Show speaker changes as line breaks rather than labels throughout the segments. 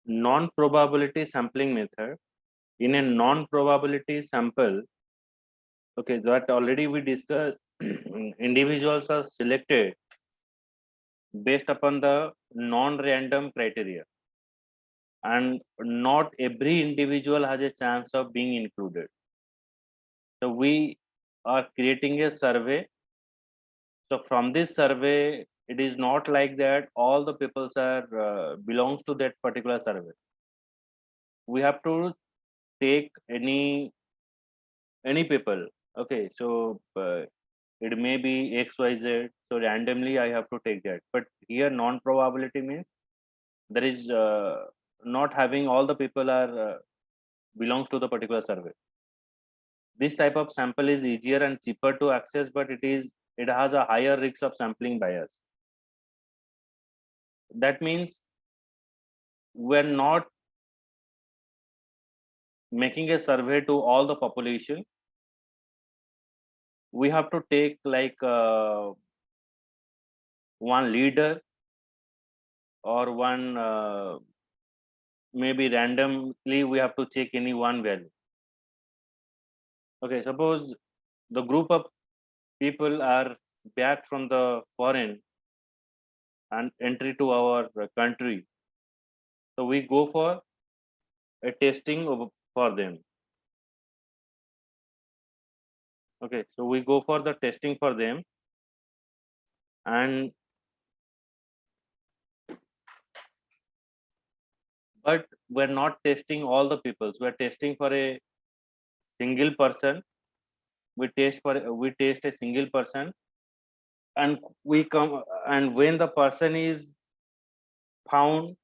non-probability sampling method. In a non-probability sample, okay, that already we discussed, individuals are selected based upon the non-random criteria, and not every individual has a chance of being included. So we are creating a survey. So from this survey, it is not like that all the peoples are belongs to that particular survey. We have to take any people. Okay, so it may be XYZ. So randomly I have to take that. But here non-probability means there is not having all the people are belongs to the particular survey. This type of sample is easier and cheaper to access, but it has a higher risk of sampling bias. That means we're not making a survey to all the population. We have to take like one leader or one maybe randomly we have to check any one value. Okay, suppose the group of people are back from the foreign and entry to our country. So we go for a testing for them. Okay, so we go for the testing for them, and but we're not testing all the people. We're testing for a single person. We test a single person, and we come, and when the person is found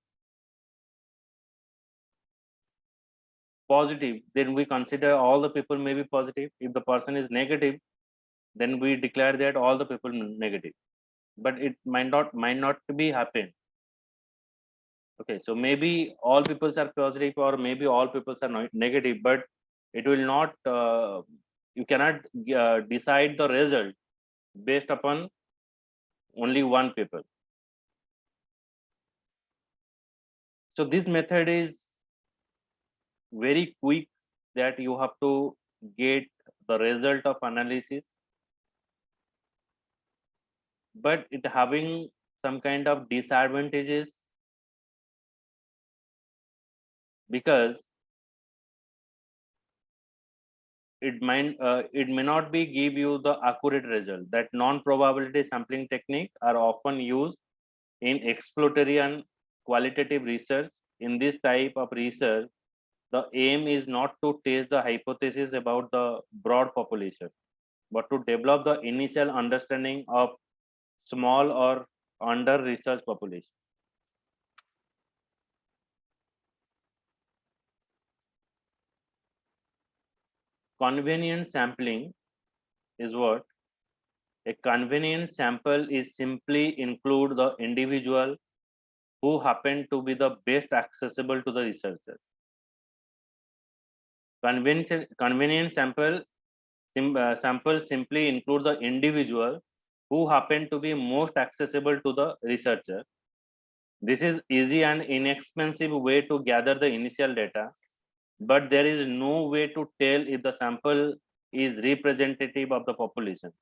positive, then we consider all the people may be positive. If the person is negative, then we declare that all the people negative. But it might not be happen. Okay, so maybe all people are positive or maybe all people are negative, but it will not you cannot decide the result based upon only one people. So this method is very quick, that you have to get the result of analysis, but it having some kind of disadvantages, because it may not be give you the accurate result. That non-probability sampling technique are often used in exploratory and qualitative research. In this type of research, the aim is not to test the hypothesis about the broad population, but to develop the initial understanding of small or under research population. Convenient sampling is what? A convenient sample is simply include the individual who happen to be the best accessible to the researcher. Convenient sample simply include the individual who happen to be most accessible to the researcher. This is easy and inexpensive way to gather the initial data, but there is no way to tell if the sample is representative of the population.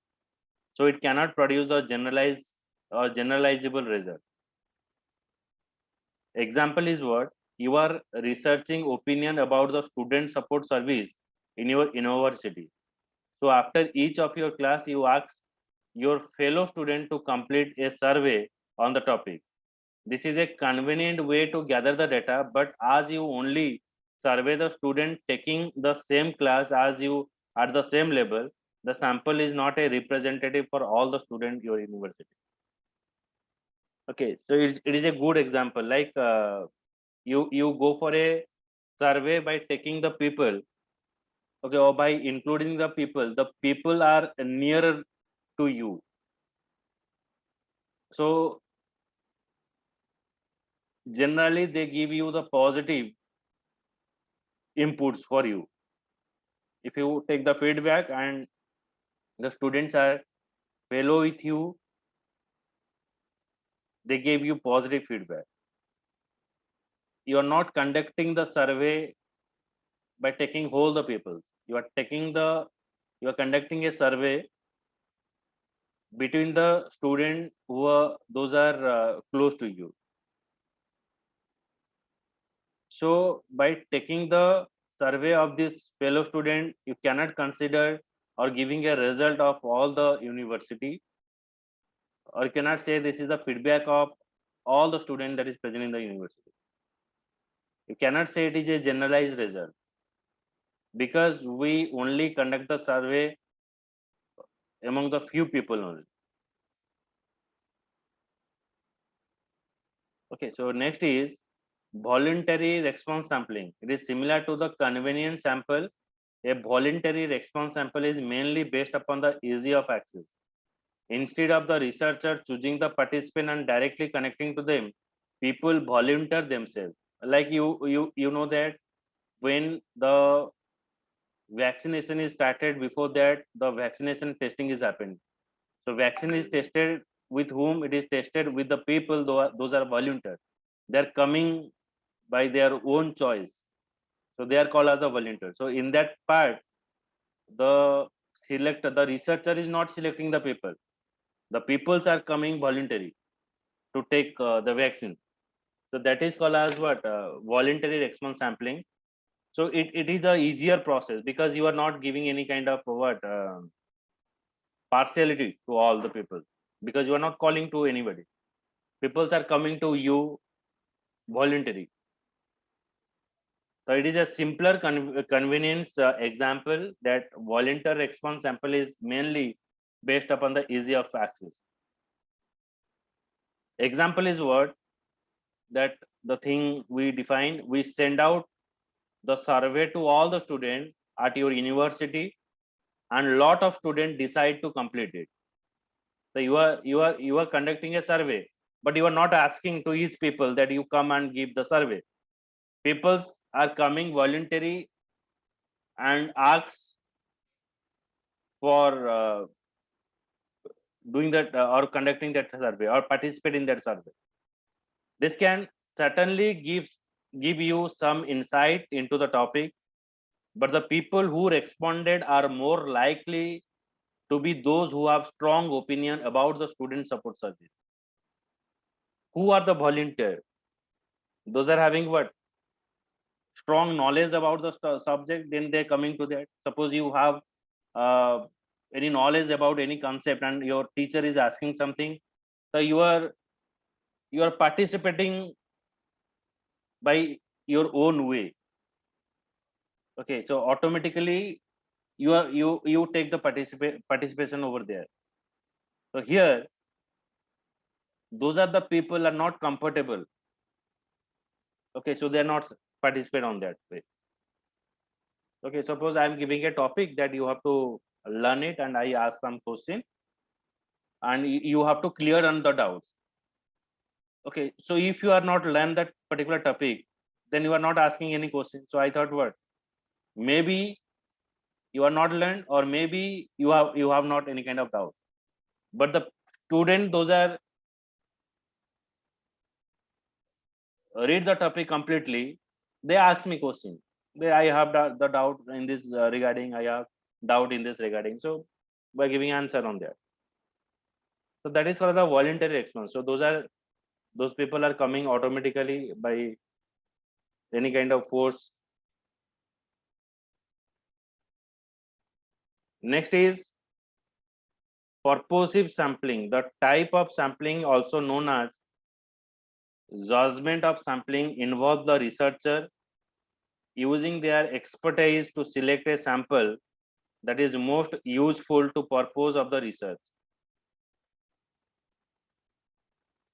So it cannot produce the generalized or generalizable result. Example is what? You are researching opinion about the student support service in your university. So after each of your class, you ask your fellow student to complete a survey on the topic. This is a convenient way to gather the data, but as you only survey the student taking the same class as you at the same level, the sample is not a representative for all the student your university. Okay, so it is a good example. Like you go for a survey by taking the people, okay, or by including the people are nearer to you. So generally they give you the positive inputs for you. If you take the feedback and the students are fellow with you, they gave you positive feedback. you are not conducting the survey by taking whole the people. You are conducting a survey between the student who are those are close to you. So by taking the survey of this fellow student, you cannot consider or giving a result of all the university, or you cannot say this is the feedback of all the student that is present in the university. You cannot say it is a generalized result, because we only conduct the survey among the few people only. Okay, so next is voluntary response sampling. It is similar to the convenience sample. A voluntary response sample is mainly based upon the ease of access. Instead of the researcher choosing the participant and directly connecting to them, people volunteer themselves. Like you know that when the vaccination is started, before that the vaccination testing is happening. So vaccine is tested with whom? It is tested with the people, those are volunteers. They're coming by their own choice. So they are called as a volunteer. So in that part, the researcher is not selecting the people. The peoples are coming voluntary to take the vaccine. So that is called as what? Voluntary response sampling. So it is a easier process, because you are not giving any kind of what partiality to all the people, because you are not calling to anybody. Peoples are coming to you voluntary. So it is a simpler convenience example that volunteer response sample is mainly based upon the easy of access. Example is what? That the thing we define, we send out the survey to all the students at your university, and lot of students decide to complete it. So you are conducting a survey, but you are not asking to each people that you come and give the survey. People are coming voluntary and ask for doing that or conducting that survey or participate in that survey. This can certainly give you some insight into the topic, but the people who responded are more likely to be those who have strong opinion about the student support service. Who are the volunteer? Those are having what? Strong knowledge about the subject, then they're coming to that. Suppose you have uh, any knowledge about any concept and your teacher is asking something, so you are participating by your own way. Okay, so automatically you take the participation over there. So here, those are the people are not comfortable. Okay, so they're not participate on that way. Okay, suppose I'm giving a topic that you have to learn it, and I ask some question, and you have to clear on the doubts. Okay, so if you are not learn that particular topic, then you are not asking any question. So I thought, what? Maybe you are not learned, or maybe you have not any kind of doubt. But the student, those are read the topic completely, they ask me question. I have the doubt in this regarding, I have doubt in this regarding. So by giving answer on that. So that is called the voluntary response. So those people are coming automatically by any kind of force. Next is purposive sampling. The type of sampling, also known as judgment of sampling, involves the researcher using their expertise to select a sample that is most useful to purpose of the research.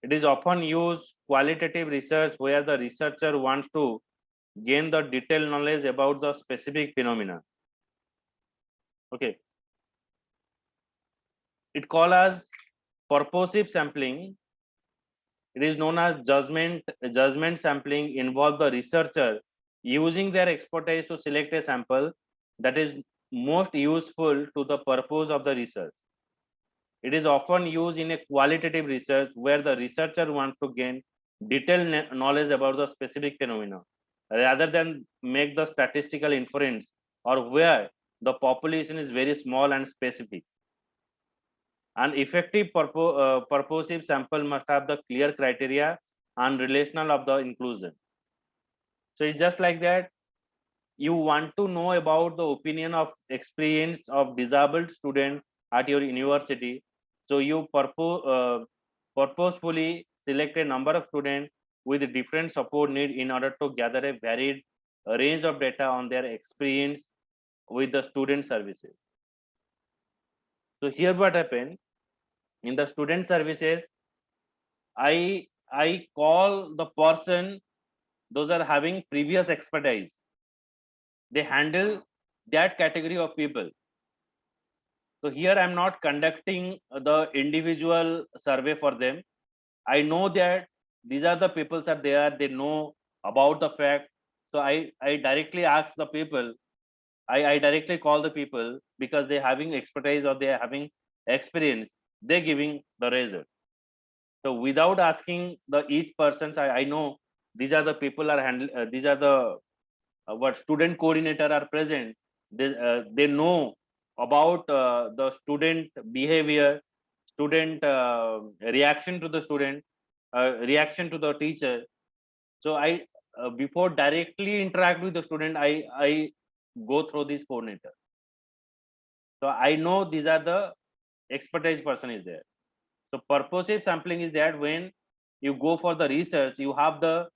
It is often used qualitative research, where the researcher wants to gain the detailed knowledge about the specific phenomena. Okay, it called as purposive sampling. It is known as judgment sampling, involve the researcher using their expertise to select a sample that is most useful to the purpose of the research. It is often used in a qualitative research, where the researcher wants to gain detailed knowledge about the specific phenomena rather than make the statistical inference or where the population is very small and specific. An effective purposive sample must have the clear criteria and relational of the inclusion. So it's just like that. You want to know about the opinion of experience of disabled student at your university. So you purposefully select a number of students with different support need in order to gather a varied range of data on their experience with the student services. So here what happened in the student services, I call the person those are having previous expertise. They handle that category of people. So here I'm not conducting the individual survey for them. I know that these are the people are there, they know about the fact. So I directly ask the people, I directly call the people because they're having expertise or they're having experience, they're giving the result. So without asking the each persons, I know these are the people are handle these are the what student coordinator are present. They know about the student behavior, student reaction to the student, reaction to the teacher. So I before directly interact with the student, I go through this coordinator. So I know these are the expertise person is there. So purposive sampling is that when you go for the research, you have the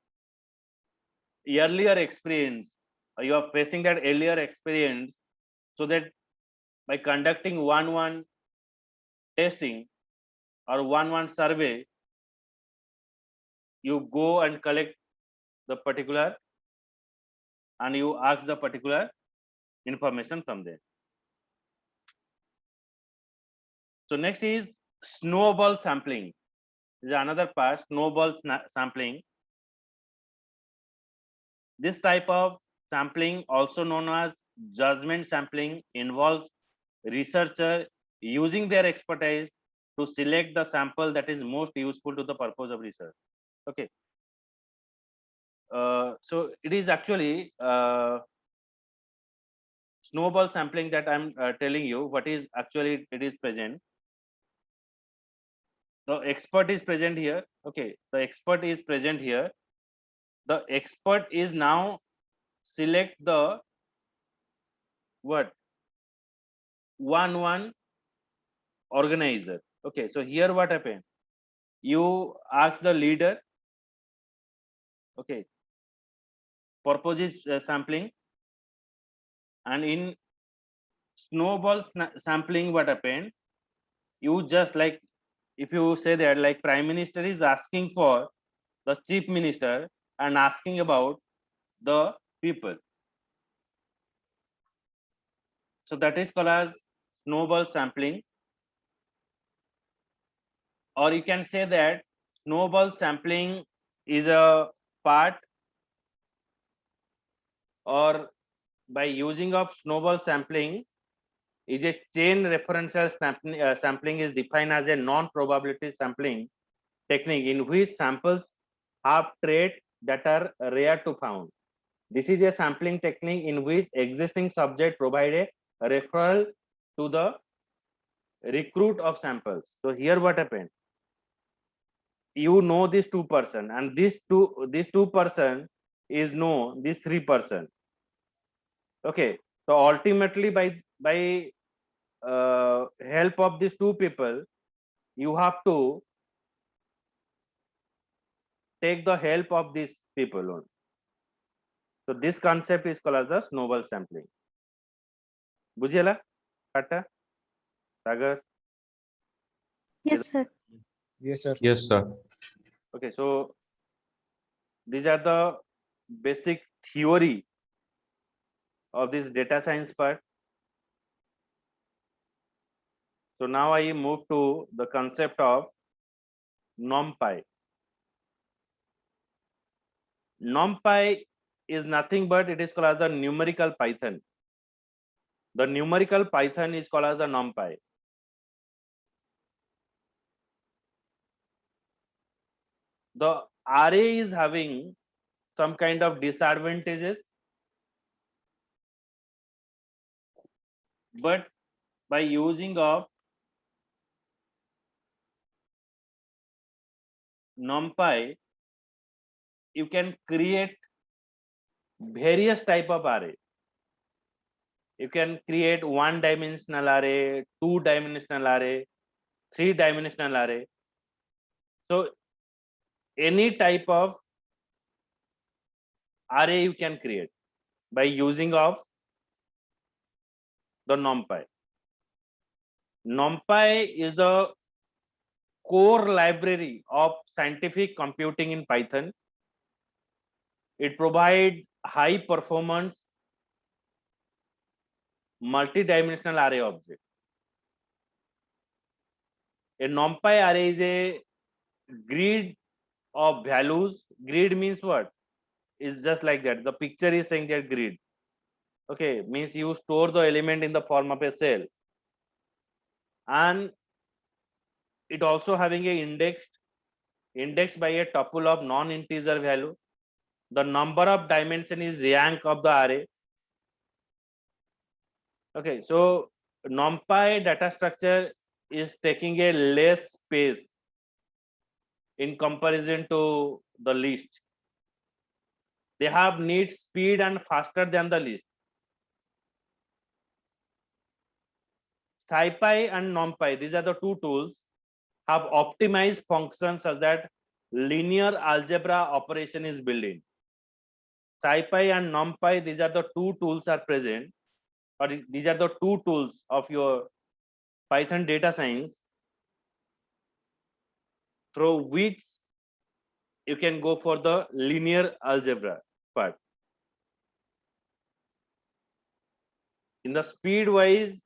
earlier experience, you are facing that earlier experience, so that by conducting one testing or one survey, you go and collect the particular and you ask the particular information from there. So next is snowball sampling. This is another part, snowball sampling. This type of sampling, also known as judgment sampling, involves researcher using their expertise to select the sample that is most useful to the purpose of research. Okay. So it is actually snowball sampling that I'm telling you what is actually it is present. The expert is present here. Okay, the expert is present here. The expert is now select the what one organizer. Okay, so here what happened? You ask the leader. Okay, purpose is sampling, and in snowball sampling, what happened? You just like if you say that like prime minister is asking for the chief minister and asking about the people. So that is called as snowball sampling, or you can say that snowball sampling is a part, or by using of snowball sampling is a chain referential sampling is defined as a non-probability sampling technique in which samples have traits that are rare to found. This is a sampling technique in which existing subject provide a referral to the recruit of samples. So here what happened? You know these two person, and these two person is know these three person. Okay, so ultimately by help of these two people, you have to take the help of these people only. So this concept is called as the snowball sampling. Bujhela? Kata? Sagar?
Yes, sir.
Yes, sir.
Yes, sir.
Okay, so these are the basic theory of this data science part. So now I move to the concept of NumPy. NumPy is nothing but it is called as the numerical Python. The numerical Python is called as the NumPy. The array is having some kind of disadvantages, but by using of NumPy, you can create various type of array. You can create one-dimensional array, two-dimensional array, three-dimensional array. So any type of array you can create by using of the NumPy. NumPy is the core library of scientific computing in Python. It provides high performance multi-dimensional array object. A NumPy array is a grid of values. Grid means what? Is just like that. The picture is saying that grid. Okay, means you store the element in the form of a cell, and it also having a indexed by a tuple of non-integer value. The number of dimension is rank of the array. Okay, so NumPy data structure is taking a less space in comparison to the list. They have need speed and faster than the list. SciPy and NumPy, these are the two tools, have optimized functions such that linear algebra operation is built in. SciPy and NumPy, these are the two tools are present, or these are the two tools of your Python data science through which you can go for the linear algebra part. In the speed wise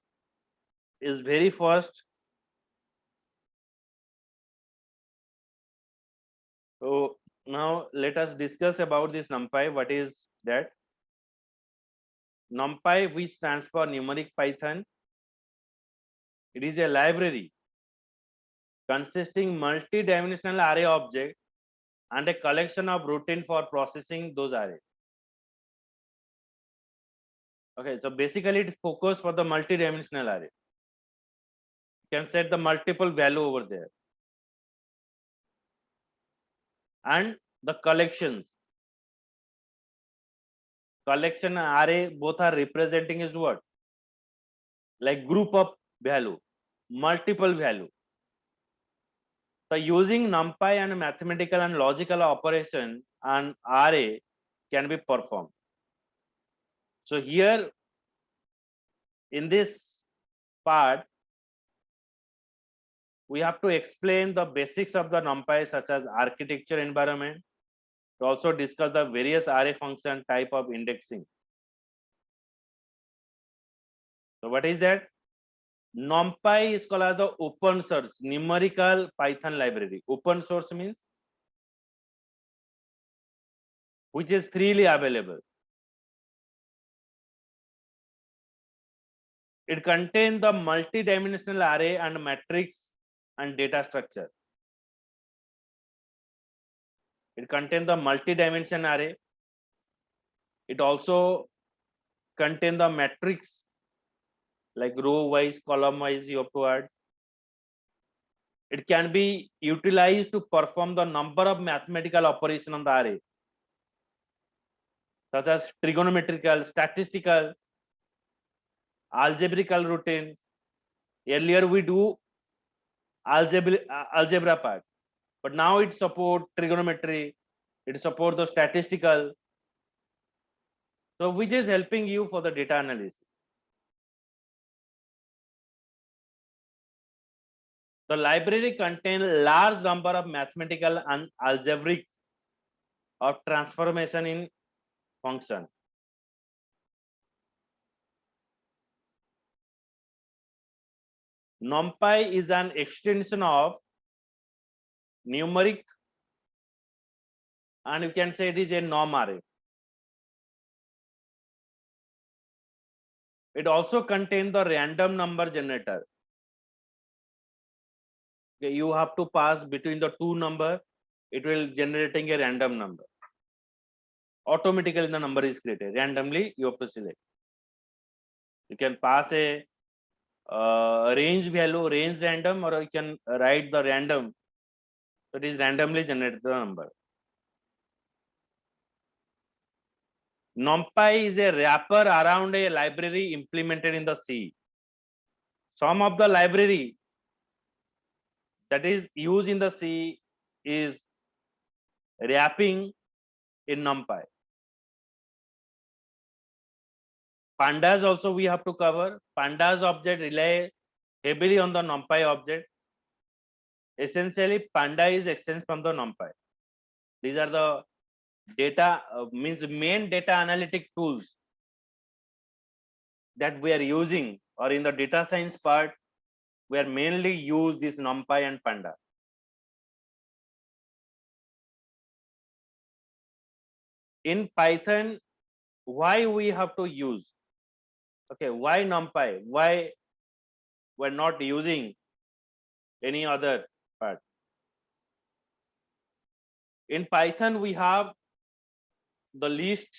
is very fast. So now let us discuss about this NumPy. What is that? NumPy, which stands for numeric Python. It is a library consisting multi-dimensional array object and a collection of routine for processing those arrays. Okay, so basically it focus for the multi-dimensional array. You can set the multiple value over there. And the collections. Collection array both are representing is what? Like group of value, multiple value. So using NumPy and mathematical and logical operation, an array can be performed. So here in this part, we have to explain the basics of the NumPy such as architecture environment, to also discuss the various array function type of indexing. So what is that? NumPy is called as the open source numerical Python library. Open source means which is freely available. It contains the multi-dimensional array and matrix and data structure. It contains the multi-dimensional array. It also contains the matrix like row wise, column wise you have to add. It can be utilized to perform the number of mathematical operation on the array, such as trigonometrical, statistical, algebraical routines. Earlier we do algebra part, but now it support trigonometry, it support the statistical, so which is helping you for the data analysis. The library contains large number of mathematical and algebraic or transformation in function. NumPy is an extension of numeric, and you can say it is a norm array. It also contains the random number generator. Okay, you have to pass between the two number. it will generating a random number. Automatically the number is created. Randomly you have to select. You can pass a range value, range random, or you can write the random. So it is randomly generated the number. NumPy is a wrapper around a library implemented in the C. Some of the library that is used in the C is wrapping in NumPy. Pandas also we have to cover. Pandas object rely heavily on the NumPy object. Essentially, Panda is extends from the NumPy. These are the data means main data analytic tools that we are using, or in the data science part, we are mainly use this NumPy and Panda. In Python, why we have to use? Okay, why NumPy? Why we're not using any other part? In Python, we have the list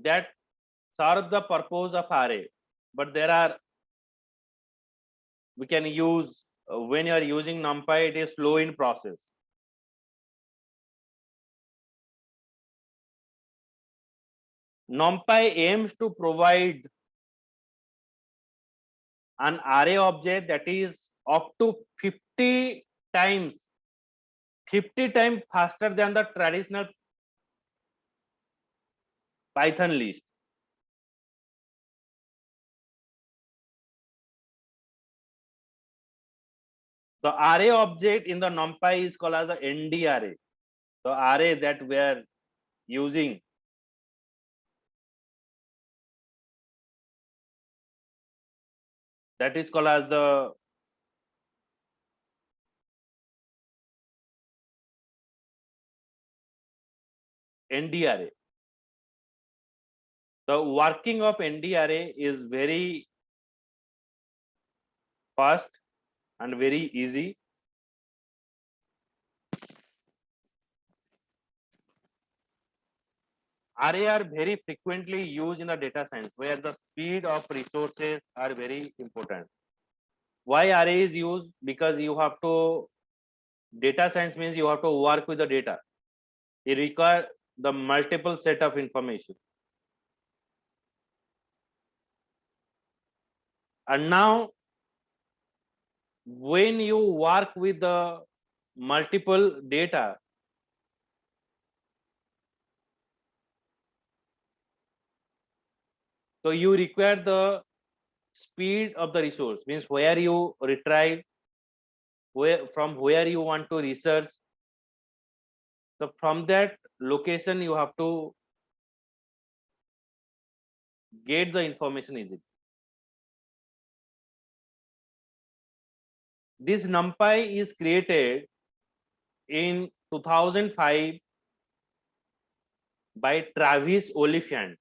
that serve the purpose of array, but there are we can use when you are using NumPy, it is slow in process. NumPy aims to provide an array object that is up to 50 times faster than the traditional Python list. The array object in the NumPy is called as the ND array. The array that we are using that is called as the ND array. The working of ND array is very fast and very easy. Array are very frequently used in the data science where the speed of resources are very important. Why array is used? Because you have to, data science means you have to work with the data. You require the multiple set of information. And now, when you work with the multiple data, so you require the speed of the resource, means where you retrieve, from where you want to research. So from that location, you have to get the information easily. This NumPy is created in 2005 by Travis Oliphant.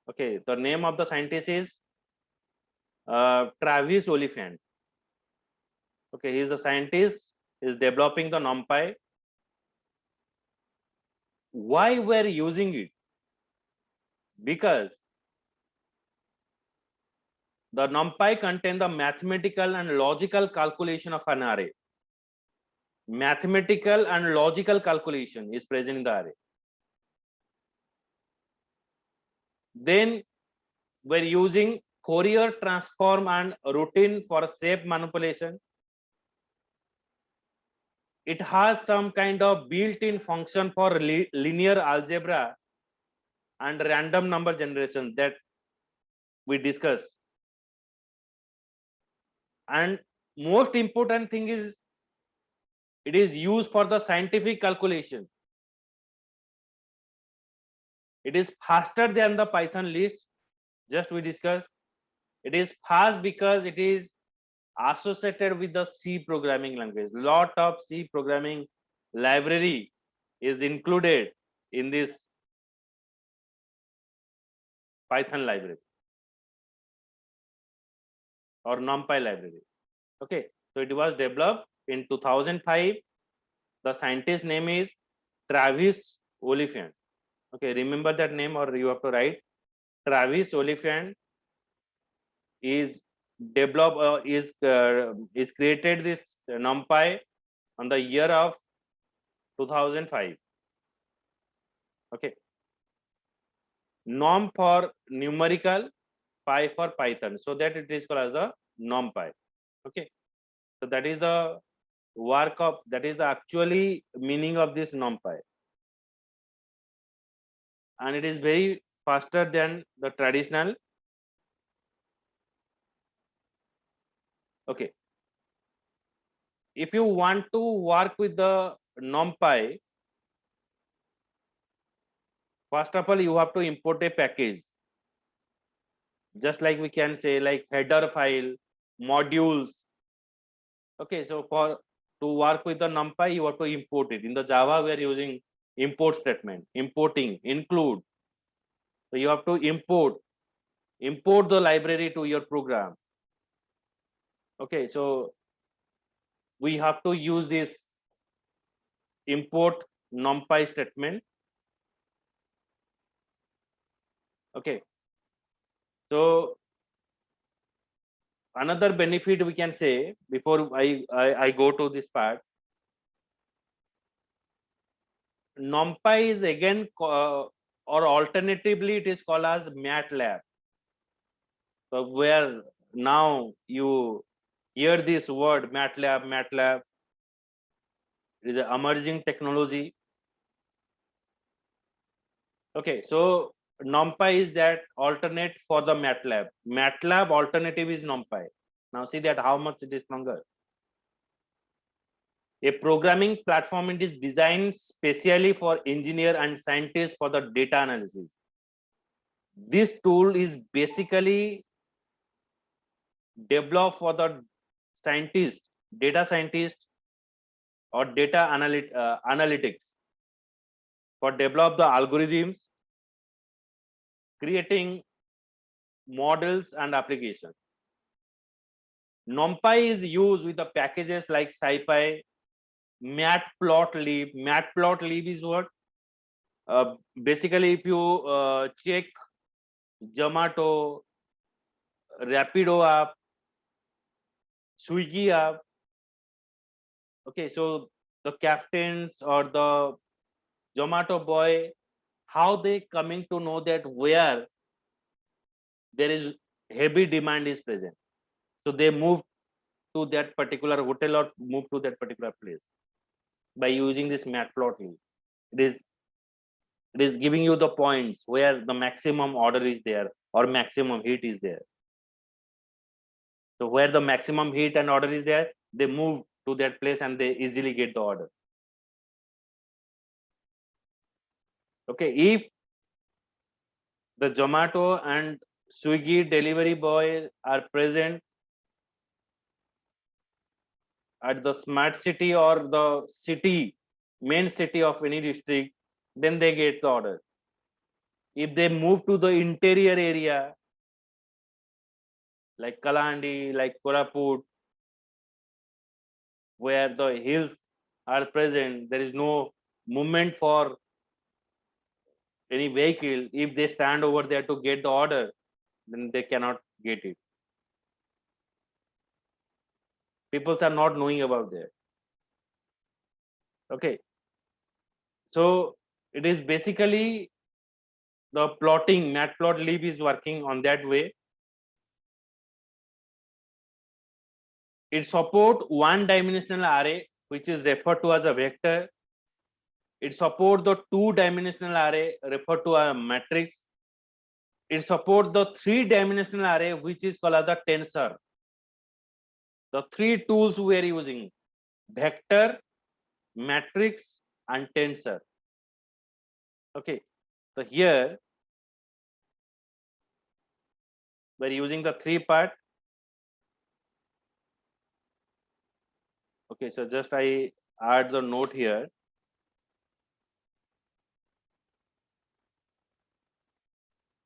Okay, the name of the scientist is Travis Oliphant. Okay, he is the scientist, he is developing the NumPy. Why we're using it? Because the NumPy contain the mathematical and logical calculation of an array. Mathematical and logical calculation is present in the array. Then we're using Fourier transform and routine for shape manipulation. It has some kind of built-in function for linear algebra and random number generation that we discussed. And most important thing is it is used for the scientific calculation. It is faster than the Python list, just we discussed. It is fast because it is associated with the C programming language. Lot of C programming library is included in this Python library or NumPy library. Okay, so it was developed in 2005. The scientist name is Travis Oliphant. Okay, remember that name or you have to write. Travis Oliphant is developed is created this NumPy on the year of 2005. Okay, Nom for numerical, Pi for Python, so that it is called as a NumPy. Okay, so that is the work of, that is the actually meaning of this NumPy, and it is very faster than the traditional. Okay, if you want to work with the NumPy, first of all you have to import a package, just like we can say like header file, modules. Okay, so for to work with the NumPy you have to import it. In the Java we are using import statement, importing, include. So you have to import the library to your program. Okay, so we have to use this import NumPy statement. Okay, so another benefit we can say before I go to this part, NumPy is again or alternatively it is called as MATLAB. So where now you hear this word MATLAB is an emerging technology. Okay, so NumPy is that alternate for the MATLAB. MATLAB alternative is NumPy. Now see that how much it is stronger. A programming platform, it is designed specially for engineer and scientists for the data analysis. This tool is basically developed for the scientist, data scientist or data analytics, for develop the algorithms, creating models and applications. NumPy is used with the packages like SciPy, Matplotlib. Matplotlib is what? Basically, if you check Zomato, Rapido app, Swiggy app. Okay, so the captains or the Zomato boy, how they coming to know that where there is heavy demand is present. So they move to that particular hotel or move to that particular place by using this Matplotlib. It is giving you the points where the maximum order is there or maximum heat is there. So where the maximum heat and order is there, they move to that place and they easily get the order. Okay, if the Zomato and Swiggy delivery boy are present at the smart city or the city, main city of any district, then they get the order. If they move to the interior area, like Kalahandi, like Koraput, where the hills are present, there is no movement for any vehicle. If they stand over there to get the order, then they cannot get it. People are not knowing about that. Okay, so it is basically the plotting. Matplotlib is working on that way. It supports one-dimensional array, which is referred to as a vector. It supports the two-dimensional array, referred to as a matrix. It supports the three-dimensional array, which is called as the tensor. The three tools we are using: vector, matrix, and tensor. Okay, so here we're using the three part. Okay, so just I add the note here.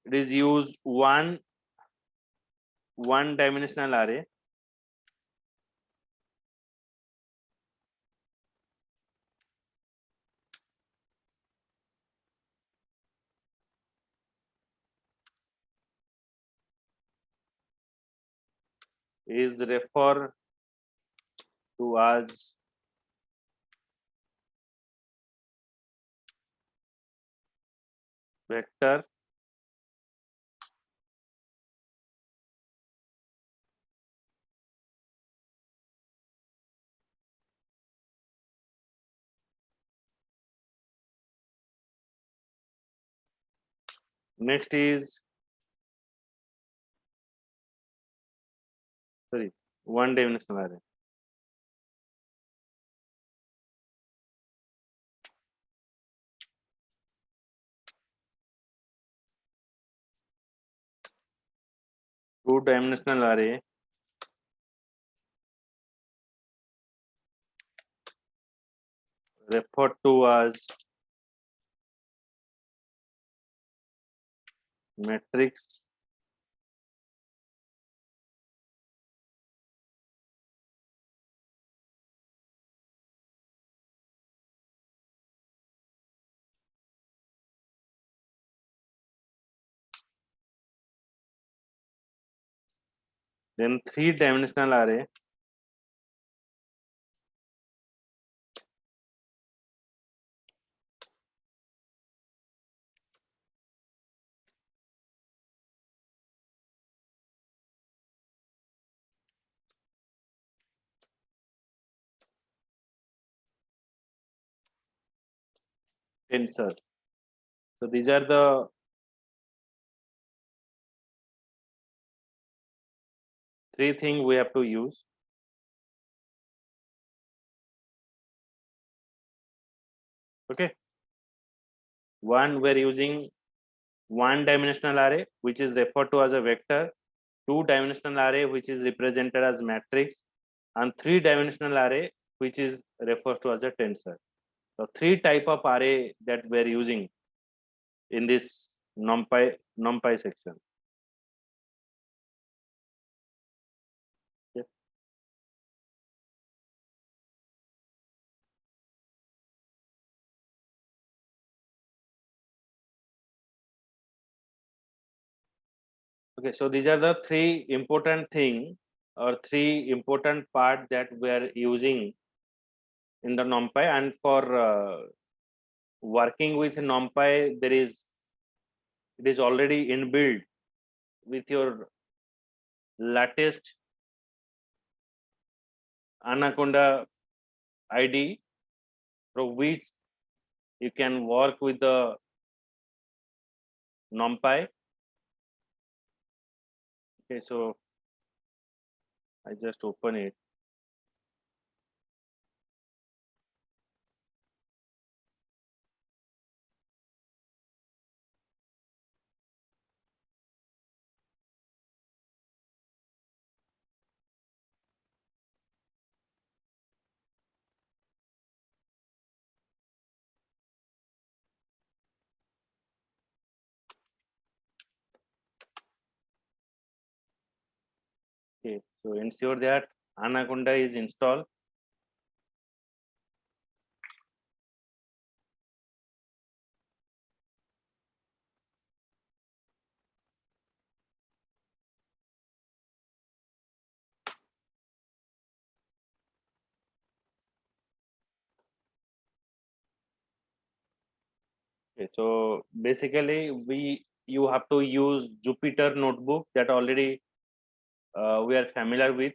It is used one dimensional array, is referred to as vector next is one dimensional array. Two dimensional array referred to as matrix then three dimensional array tensor. So these are the three things we have to use. Okay. One, we're using one dimensional array, which is referred to as a vector, two dimensional array, which is represented as matrix, and three dimensional array, which is referred to as a tensor. So three type of array that we're using in this numpy section. Okay. Okay, so these are the three important thing or three important part that we are using in the NumPy, and for working with NumPy, it is already inbuilt with your latest Anaconda ID, through which you can work with the NumPy. Okay, so I just open it. Okay, so ensure that Anaconda is installed. Okay, so basically you have to use Jupyter notebook that already we are familiar with.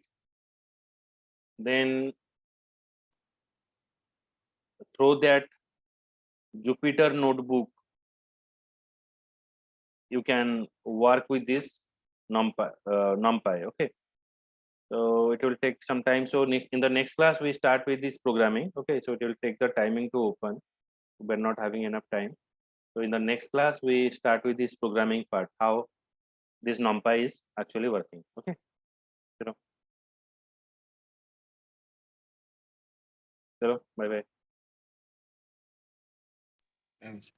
Then through that Jupyter notebook, you can work with this NumPy. Okay, so it will take some time. So in the next class we start with this programming. Okay, so it will take the timing to open. We're not having enough time. So in the next class we start with this programming part, how this NumPy is actually working. Okay, chalo, bye bye.
Thanks.